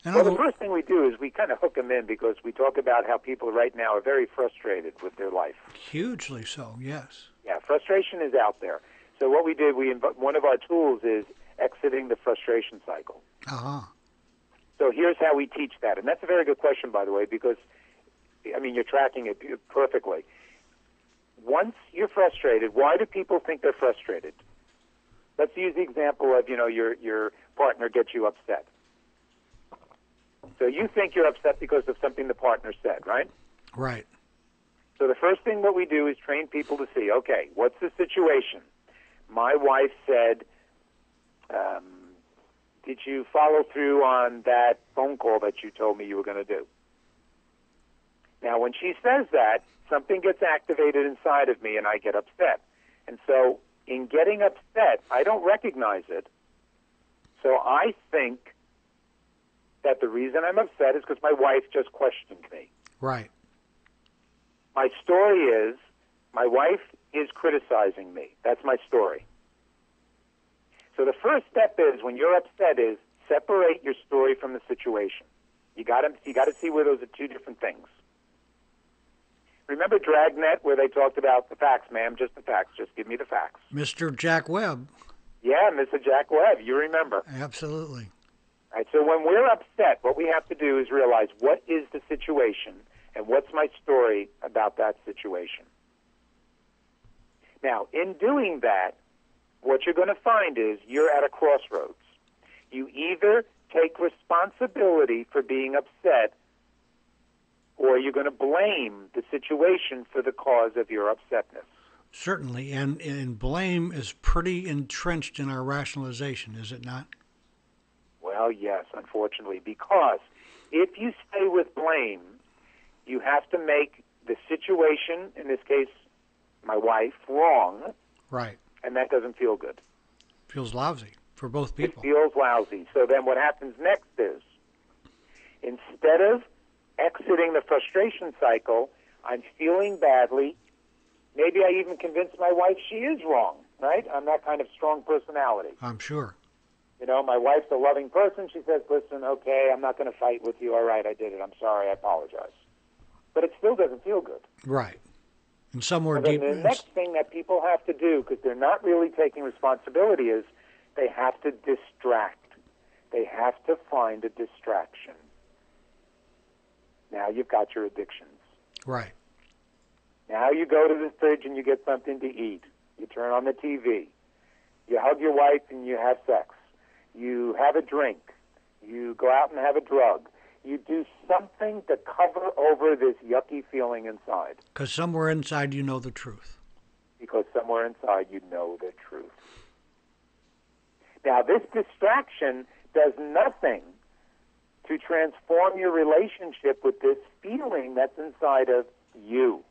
Well, the first thing we do is we kind of hook them in because we talk about how people right now are very frustrated with their life. Hugely so, yes. Yeah, frustration is out there. So what we did, one of our tools is exiting the frustration cycle. Uh-huh. So here's how we teach that. And that's a very good question, by the way, because, you're tracking it perfectly. Once you're frustrated, why do people think they're frustrated? Let's use the example of, your partner gets you upset. So you think you're upset because of something the partner said, right? Right. So the first thing what we do is train people to see, okay, what's the situation? My wife said, did you follow through on that phone call that you told me you were going to do? Now, when she says that, something gets activated inside of me and I get upset. And so in getting upset, I don't recognize it. So I think that the reason I'm upset is because my wife just questioned me. Right. My story is my wife is criticizing me. That's my story. So the first step is when you're upset is separate your story from the situation. You got to see where those are two different things. Remember Dragnet where they talked about the facts, ma'am, just the facts. Just give me the facts. Mr. Jack Webb. Yeah, Mr. Jack Webb, you remember. Absolutely. All right, so when we're upset, what we have to do is realize what is the situation and what's my story about that situation. Now, in doing that, what you're going to find is you're at a crossroads. You either take responsibility for being upset or you're going to blame the situation for the cause of your upsetness. Certainly, and blame is pretty entrenched in our rationalization, is it not? Well, yes, unfortunately, because if you stay with blame, you have to make the situation, in this case, my wife, wrong. Right. And that doesn't feel good. Feels lousy for both people. It feels lousy. So then what happens next is, instead of exiting the frustration cycle, I'm feeling badly. Maybe I even convince my wife she is wrong, right? I'm that kind of strong personality. I'm sure. My wife's a loving person. She says, listen, okay, I'm not going to fight with you. All right, I did it. I'm sorry. I apologize. But it still doesn't feel good. Right. And somewhere And deep. then the next thing that people have to do, because they're not really taking responsibility, is they have to distract. They have to find a distraction. Now you've got your addictions. Right. Now you go to the fridge and you get something to eat. You turn on the TV. You hug your wife and you have sex. You have a drink. You go out and have a drug. you do something to cover over this yucky feeling inside. Because somewhere inside you know the truth. Because somewhere inside you know the truth. Now, this distraction does nothing to transform your relationship with this feeling that's inside of you.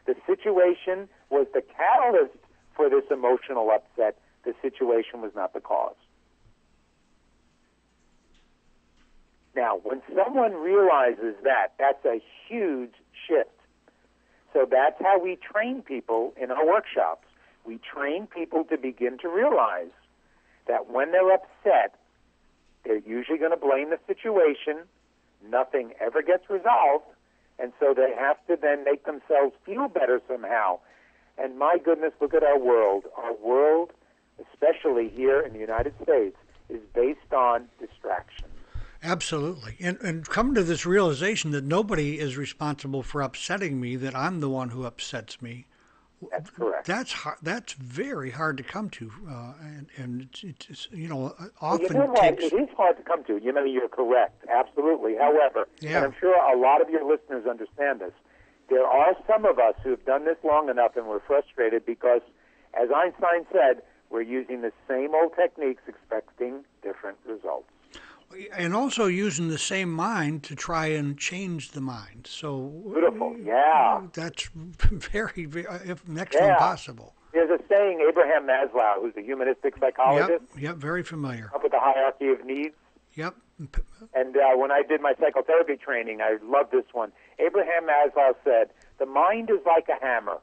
The situation was the catalyst for this emotional upset. The situation was not the cause. Now, when someone realizes that, that's a huge shift. So that's how we train people in our workshops. We train people to begin to realize that when they're upset, they're usually going to blame the situation. Nothing ever gets resolved. And so they have to then make themselves feel better somehow. And my goodness, look at our world. Our world, especially here in the United States, is based on distraction. Absolutely. And come to this realization that nobody is responsible for upsetting me, that I'm the one who upsets me. That's correct. That's very hard to come to, and it's Well, often you know what? takes. It is hard to come to. You're correct, absolutely. However, Yeah. and I'm sure a lot of your listeners understand this, there are some of us who have done this long enough and we're frustrated because, as Einstein said, we're using the same old techniques expecting different results. And also using the same mind to try and change the mind. So Beautiful, yeah. That's very, if next to Yeah. impossible. There's a saying, Abraham Maslow, who's a humanistic psychologist, Yep, very familiar. up with the hierarchy of needs. Yep. And when I did my psychotherapy training, I loved this one. Abraham Maslow said, the mind is like a hammer,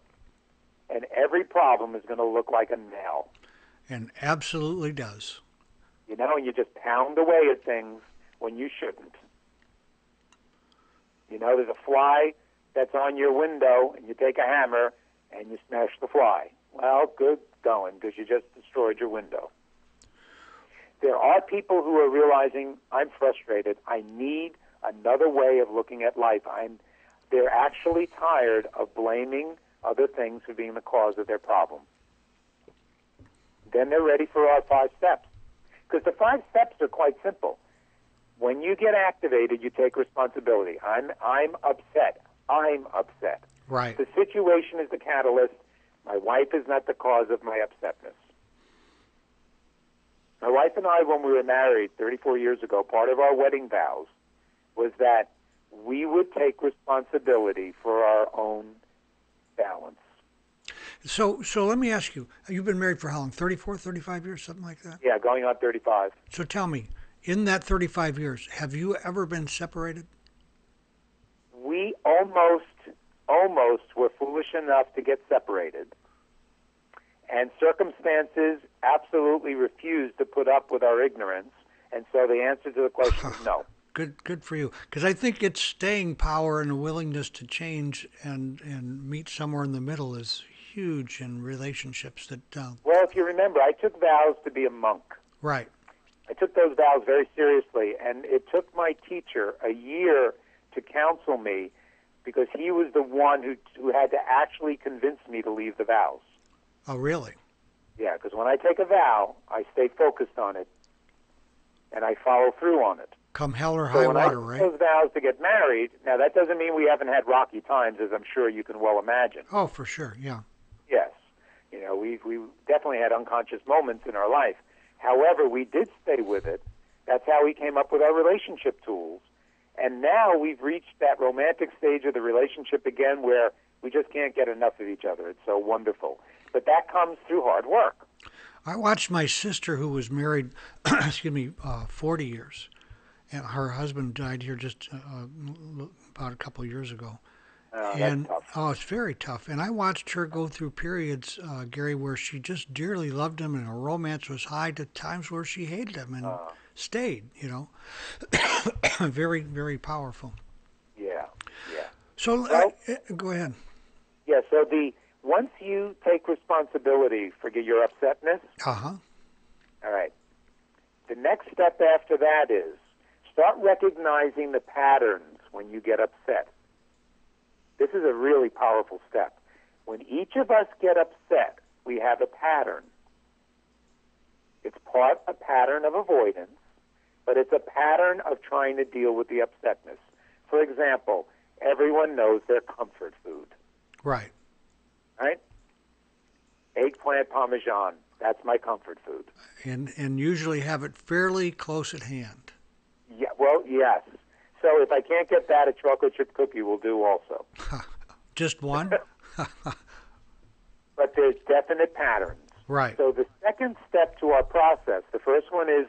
and every problem is going to look like a nail. And absolutely does. And you just pound away at things when you shouldn't. There's a fly that's on your window, and you take a hammer and you smash the fly. Well, good going, because you just destroyed your window. There are people who are realizing, I'm frustrated. I need another way of looking at life. They're actually tired of blaming other things for being the cause of their problem. Then they're ready for our 5 steps. Because the 5 steps are quite simple. When you get activated, you take responsibility. I'm upset. I'm upset. Right. The situation is the catalyst. My wife is not the cause of my upsetness. My wife and I, when we were married 34 years ago, part of our wedding vows was that we would take responsibility for our own balance. So let me ask you, you've been married for how long? 34, 35 years, something like that? Yeah, going on 35. So tell me, in that 35 years, have you ever been separated? We almost were foolish enough to get separated. And circumstances absolutely refused to put up with our ignorance. And so the answer to the question is no. Good for you. Because I think it's staying power and a willingness to change and meet somewhere in the middle is huge in relationships. Well, if you remember, I took vows to be a monk. Right. I took those vows very seriously, and it took my teacher a year to counsel me because he was the one who had to actually convince me to leave the vows. Oh, really? Yeah, because when I take a vow, I stay focused on it, and I follow through on it. Come hell or high So when water, I right? took those vows to get married, now that doesn't mean we haven't had rocky times, as I'm sure you can well imagine. Oh, for sure, yeah. Yes. We definitely had unconscious moments in our life. However, we did stay with it. That's how we came up with our relationship tools. And now we've reached that romantic stage of the relationship again where we just can't get enough of each other. It's so wonderful. But that comes through hard work. I watched my sister, who was married, 40 years. And her husband died here just about a couple of years ago. That's tough. Oh, it's very tough. And I watched her go through periods, Gary, where she just dearly loved him and her romance was high, to times where she hated him and stayed, Very, very powerful. Yeah. So Well, go ahead. Yeah, so once you take responsibility for your upsetness, Uh-huh. all right, the next step after that is start recognizing the patterns when you get upset. This is a really powerful step. When each of us get upset, we have a pattern. It's a pattern of avoidance, but it's a pattern of trying to deal with the upsetness. For example, everyone knows their comfort food. Right. Right? Eggplant parmesan. That's my comfort food. And usually have it fairly close at hand. Yeah. Well, yes. So if I can't get that, a chocolate chip cookie will do also. Just one? But there's definite patterns. Right. So the second step to our process, the first one is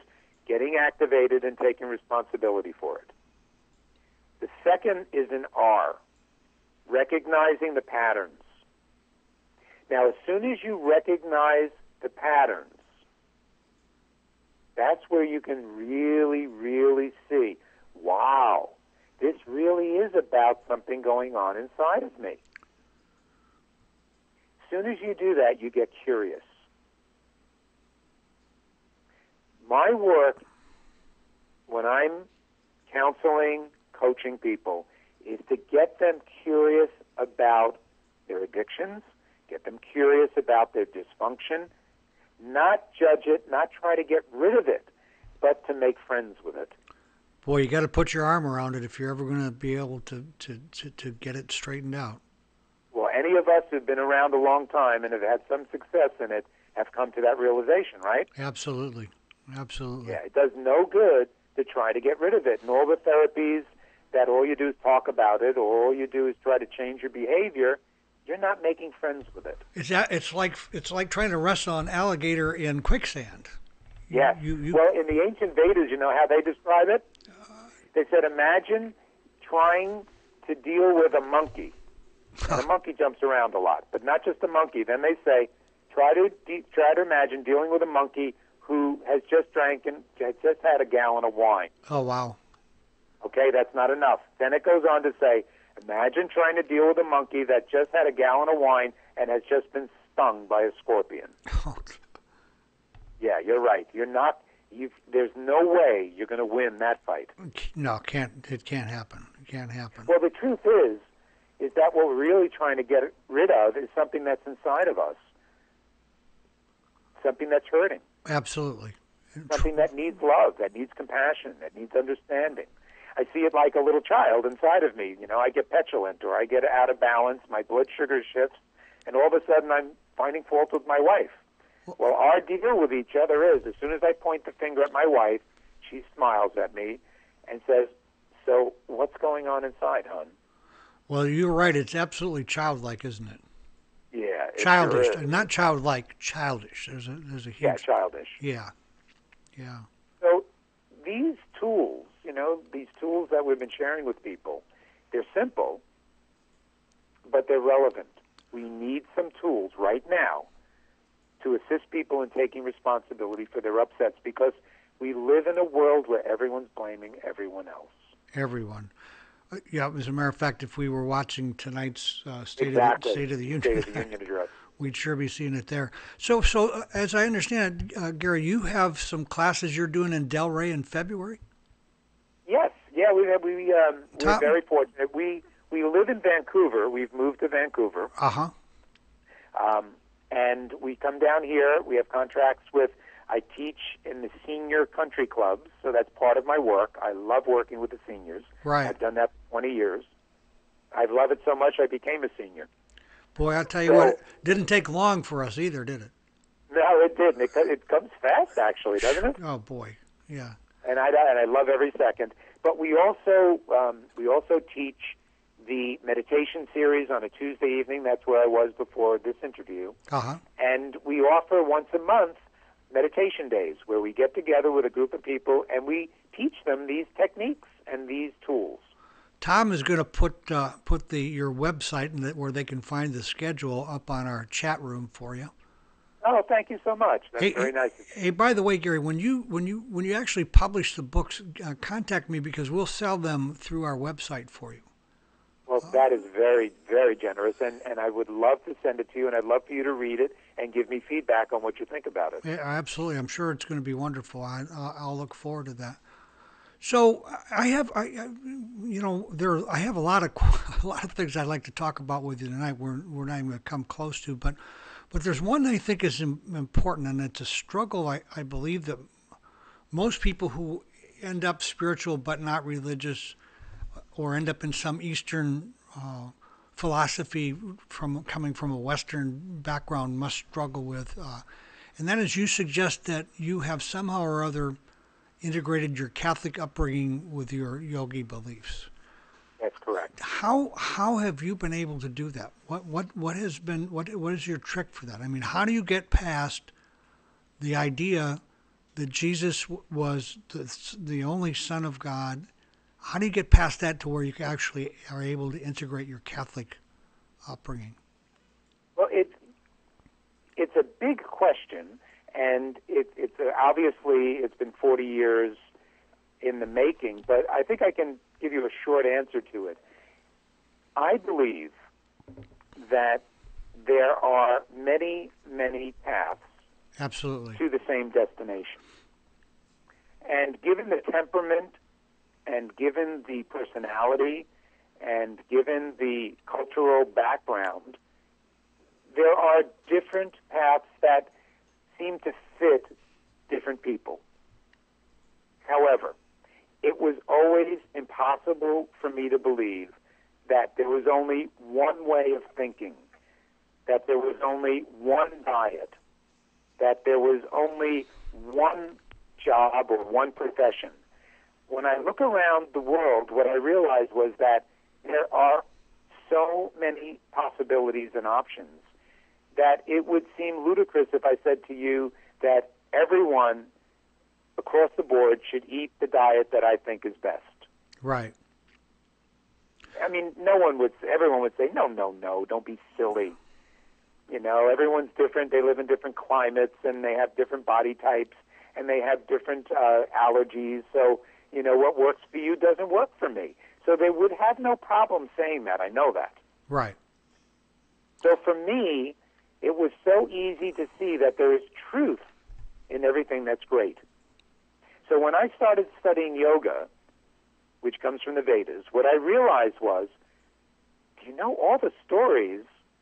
getting activated and taking responsibility for it. The second is an R, recognizing the patterns. Now, as soon as you recognize the patterns, that's where you can really, really see, wow, this really is about something going on inside of me. As soon as you do that, you get curious. My work, when I'm counseling, coaching people, is to get them curious about their addictions, get them curious about their dysfunction, not judge it, not try to get rid of it, but to make friends with it. Boy, you got to put your arm around it if you're ever going to be able to get it straightened out. Well, any of us who've been around a long time and have had some success in it have come to that realization, right? Absolutely. Absolutely. Yeah, it does no good to try to get rid of it. And all the therapies that all you do is talk about it, or all you do is try to change your behavior, you're not making friends with it. It's like trying to wrestle an alligator in quicksand. Yes. Well, in the ancient Vedas, you know how they describe it? They said, imagine trying to deal with a monkey. And a monkey jumps around a lot, but not just a monkey. Then they say, try to imagine dealing with a monkey who has just drank and has just had a gallon of wine. Oh, wow. Okay, that's not enough. Then it goes on to say, imagine trying to deal with a monkey that just had a gallon of wine and has just been stung by a scorpion. Yeah, you're right. There's no way you're going to win that fight. No, it can't happen. It can't happen. Well, the truth is that what we're really trying to get rid of is something that's inside of us, something that's hurting. Absolutely. Something that needs love, that needs compassion, that needs understanding. I see it like a little child inside of me. You know, I get petulant or I get out of balance, my blood sugar shifts, and all of a sudden I'm finding fault with my wife. Well, our deal with each other is, as soon as I point the finger at my wife, she smiles at me and says, so what's going on inside, hon? Well, you're right. It's absolutely childlike, isn't it? Yeah. It childish. sure is. Not childlike, childish. There's a huge... Yeah, childish. Yeah. So these tools, these tools that we've been sharing with people, they're simple, but they're relevant. We need some tools right now to assist people in taking responsibility for their upsets, because we live in a world where everyone's blaming everyone else. Everyone. Yeah, as a matter of fact, if we were watching tonight's State of the Union Address, we'd sure be seeing it there. So as I understand it, Gary, you have some classes you're doing in Delray in February? Yes. Yeah, we're very fortunate. We live in Vancouver. We've moved to Vancouver. Uh-huh. And we come down here. We have contracts with, I teach in the senior country clubs, so that's part of my work. I love working with the seniors. Right. I've done that for 20 years. I love it so much I became a senior. Boy, I'll tell you what, it didn't take long for us either, did it? No, it didn't. It comes fast, actually, doesn't it? Oh, boy, yeah. And I love every second. But we also teach the meditation series on a Tuesday evening. That's where I was before this interview. Uh-huh. And we offer once a month meditation days where we get together with a group of people and we teach them these techniques and these tools. Tom is going to put your website and where they can find the schedule up on our chat room for you. Oh, thank you so much. That's very nice. Hey, by the way, Gary, when you actually publish the books, contact me, because we'll sell them through our website for you. Well, that is very, very generous, and I would love to send it to you, and I'd love for you to read it and give me feedback on what you think about it. Yeah, absolutely. I'm sure it's going to be wonderful. I'll look forward to that. So I have a lot of things I'd like to talk about with you tonight. We're not even going to come close to, but there's one I think is important, and it's a struggle I believe that most people who end up spiritual but not religious, or end up in some Eastern philosophy from coming from a Western background must struggle with. And that is, you suggest that you have somehow or other integrated your Catholic upbringing with your yogi beliefs. That's correct. How have you been able to do that? What is your trick for that? I mean, how do you get past the idea that Jesus was the only Son of God? How do you get past that to where you actually are able to integrate your Catholic upbringing? Well, it's a big question, and it's obviously it's been 40 years in the making, but I think I can give you a short answer to it. I believe that there are many, many paths Absolutely. to the same destination. And given the temperament, and given the personality, and given the cultural background, there are different paths that seem to fit different people. However, it was always impossible for me to believe that there was only one way of thinking, that there was only one diet, that there was only one job or one profession. When I look around the world, what I realized was that there are so many possibilities and options that it would seem ludicrous if I said to you that everyone across the board should eat the diet that I think is best. Right. I mean, everyone would say, no, don't be silly. You know, everyone's different. They live in different climates, and they have different body types, and they have different allergies. So, you know, what works for you doesn't work for me. So they would have no problem saying that. I know that. Right. So for me, it was so easy to see that there is truth in everything that's great. So when I started studying yoga, which comes from the Vedas, what I realized was, you know, all the stories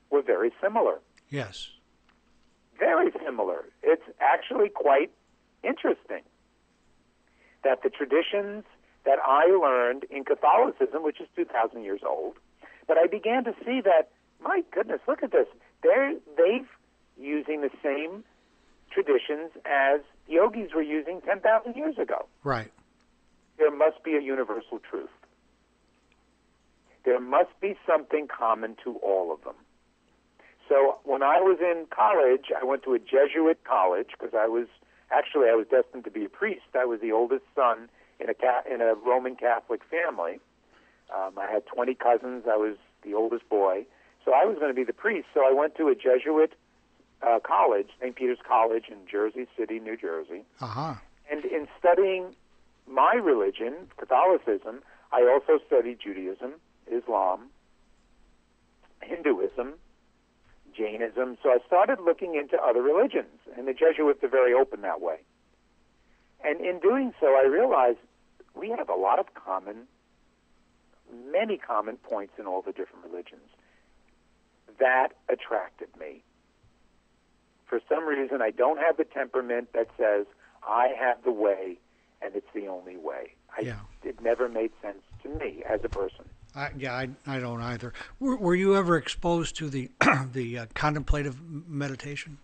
were very similar. Yes. Very similar. It's actually quite interesting that the traditions that I learned in Catholicism, which is 2,000 years old, but I began to see that, my goodness, look at this. They've using the same traditions as yogis were using 10,000 years ago. Right. There must be a universal truth. There must be something common to all of them. So when I was in college, I went to a Jesuit college because I was destined to be a priest. I was the oldest son in a Roman Catholic family. I had 20 cousins. I was the oldest boy. So I was going to be the priest. So I went to a Jesuit college, St. Peter's College in Jersey City, New Jersey. Uh-huh. And in studying my religion, Catholicism, I also studied Judaism, Islam, Hinduism, Jainism. So I started looking into other religions, and the Jesuits are very open that way. And in doing so, I realized we have a lot of many common points in all the different religions. That attracted me. For some reason, I don't have the temperament that says, I have the way, and it's the only way. It never made sense to me as a person. I don't either. Were you ever exposed to the the contemplative meditation?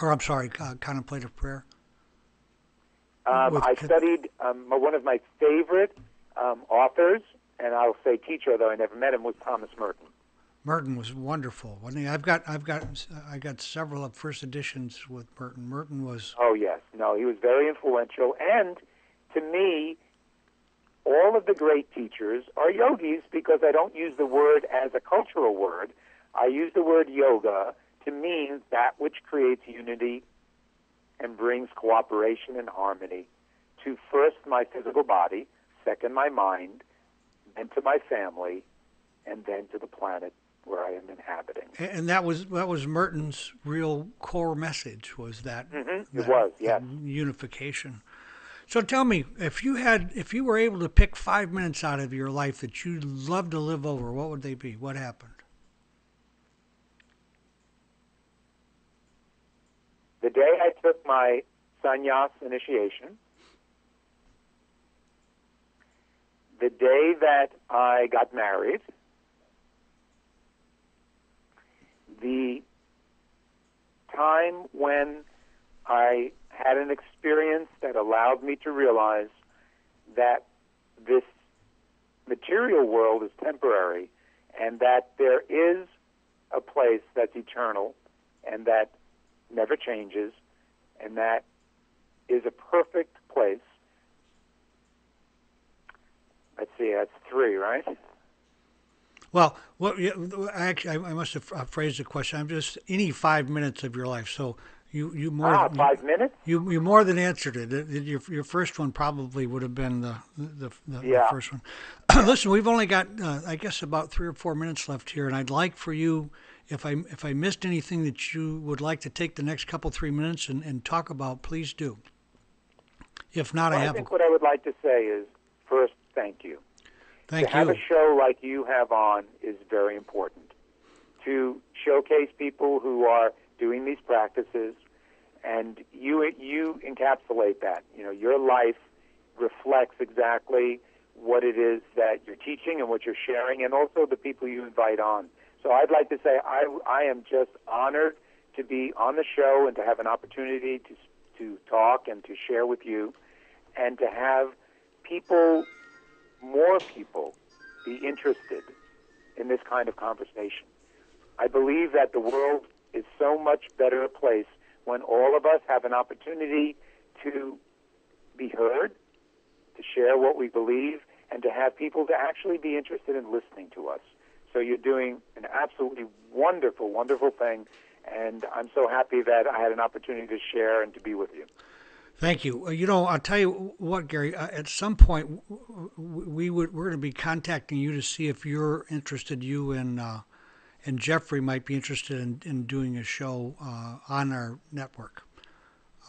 Or, I'm sorry, contemplative prayer? I studied one of my favorite authors, and I'll say teacher, though I never met him, was Thomas Merton. Merton was wonderful, wasn't he? I got several of first editions with Merton. Merton was. Oh yes, no, he was very influential, and to me, all of the great teachers are yogis because I don't use the word as a cultural word. I use the word yoga to mean that which creates unity and brings cooperation and harmony to first my physical body, second my mind, then to my family, and then to the planet where I am inhabiting. And that was Merton's real core message, was that, It was, yes. that unification. So tell me, if you were able to pick 5 minutes out of your life that you'd love to live over, what would they be? What happened? The day I took my sannyas initiation, the day that I got married, the time when I had an experience that allowed me to realize that this material world is temporary and that there is a place that's eternal and that never changes, and that is a perfect place. Let's see, that's 3, right? Well, actually, I must have phrased the question. I'm just any 5 minutes of your life. So you more 5 minutes? you more than answered it. Your first one probably would have been the first one. Listen, we've only got I guess about 3 or 4 minutes left here, and I'd like for you, if I missed anything that you would like to take the next couple 3 minutes and talk about, please do. If not, I think what I would like to say is, first, thank you. Thank to have you. a show like you have on is very important. To showcase people who are doing these practices, and you encapsulate that. You know, your life reflects exactly what it is that you're teaching and what you're sharing, and also the people you invite on. So I'd like to say I am just honored to be on the show and to have an opportunity to talk and to share with you, and to have more people be interested in this kind of conversation. I believe that the world is so much better a place when all of us have an opportunity to be heard, to share what we believe, and to have people to actually be interested in listening to us. So you're doing an absolutely wonderful, wonderful thing, and I'm so happy that I had an opportunity to share and to be with you. Thank you. You know, I'll tell you what, Gary. At some point, we're going to be contacting you to see if you're interested. You and Jeffrey might be interested in doing a show on our network.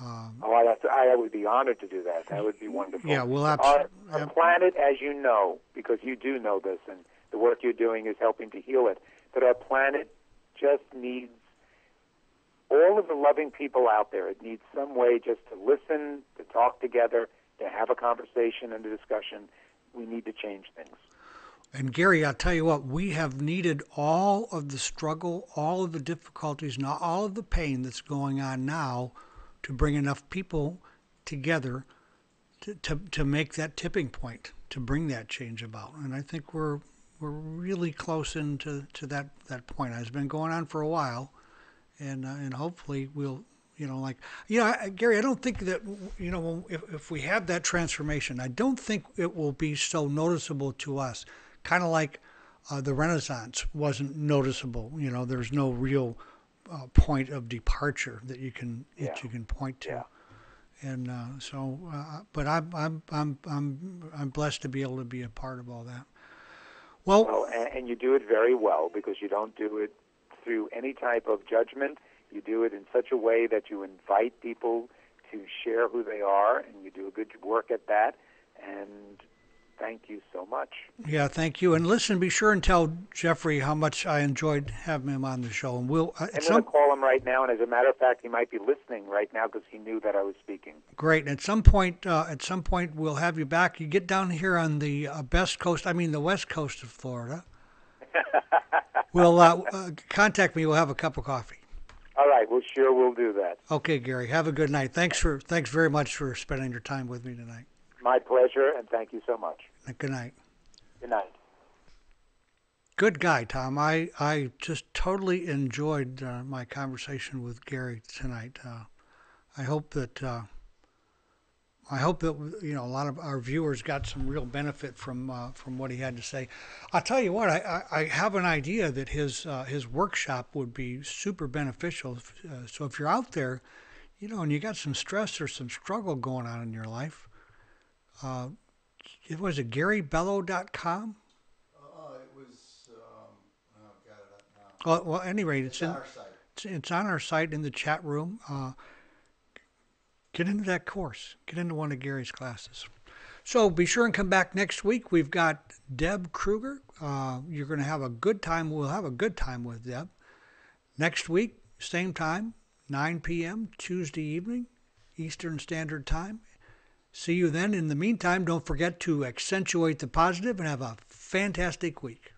I would be honored to do that. That would be wonderful. Yeah, we'll our planet, as you know, because you do know this, and the work you're doing is helping to heal it, but our planet just needs all of the loving people out there. It needs some way just to listen, to talk together, to have a conversation and a discussion. We need to change things. And Gary, I'll tell you what, we have needed all of the struggle, all of the difficulties, and all of the pain that's going on now to bring enough people together to make that tipping point, to bring that change about. And I think we're really close into that point. It's been going on for a while. And hopefully we'll, Gary, I don't think that, if we have that transformation, I don't think it will be so noticeable to us. Kind of like the Renaissance wasn't noticeable. There's no real point of departure that you can point to. Yeah. And but I'm blessed to be able to be a part of all that. Well, and you do it very well, because you don't do it through any type of judgment. You do it in such a way that you invite people to share who they are, and you do a good work at that. And thank you so much. Yeah, thank you. And listen, be sure and tell Jeffrey how much I enjoyed having him on the show. And we'll. I'm going to call him right now, and as a matter of fact, he might be listening right now because he knew that I was speaking. Great. And at some point, we'll have you back. You get down here on the the west coast of Florida. We'll contact me. We'll have a cup of coffee. All right. Well, sure, we'll do that. Okay, Gary. Have a good night. Thanks very much for spending your time with me tonight. My pleasure, and thank you so much. Good night. Good night. Good guy, Tom. I just totally enjoyed my conversation with Gary tonight. I hope that a lot of our viewers got some real benefit from what he had to say. I'll tell you what, I have an idea that his workshop would be super beneficial. So if you're out there, and you got some stress or some struggle going on in your life, it was GaryBello.com. It was. I've got it up now. Well, at any rate, it's on our site. It's on our site in the chat room. Get into that course. Get into one of Gary's classes. So be sure and come back next week. We've got Deb Kruger. You're going to have a good time. We'll have a good time with Deb. Next week, same time, 9 p.m., Tuesday evening, Eastern Standard Time. See you then. In the meantime, don't forget to accentuate the positive and have a fantastic week.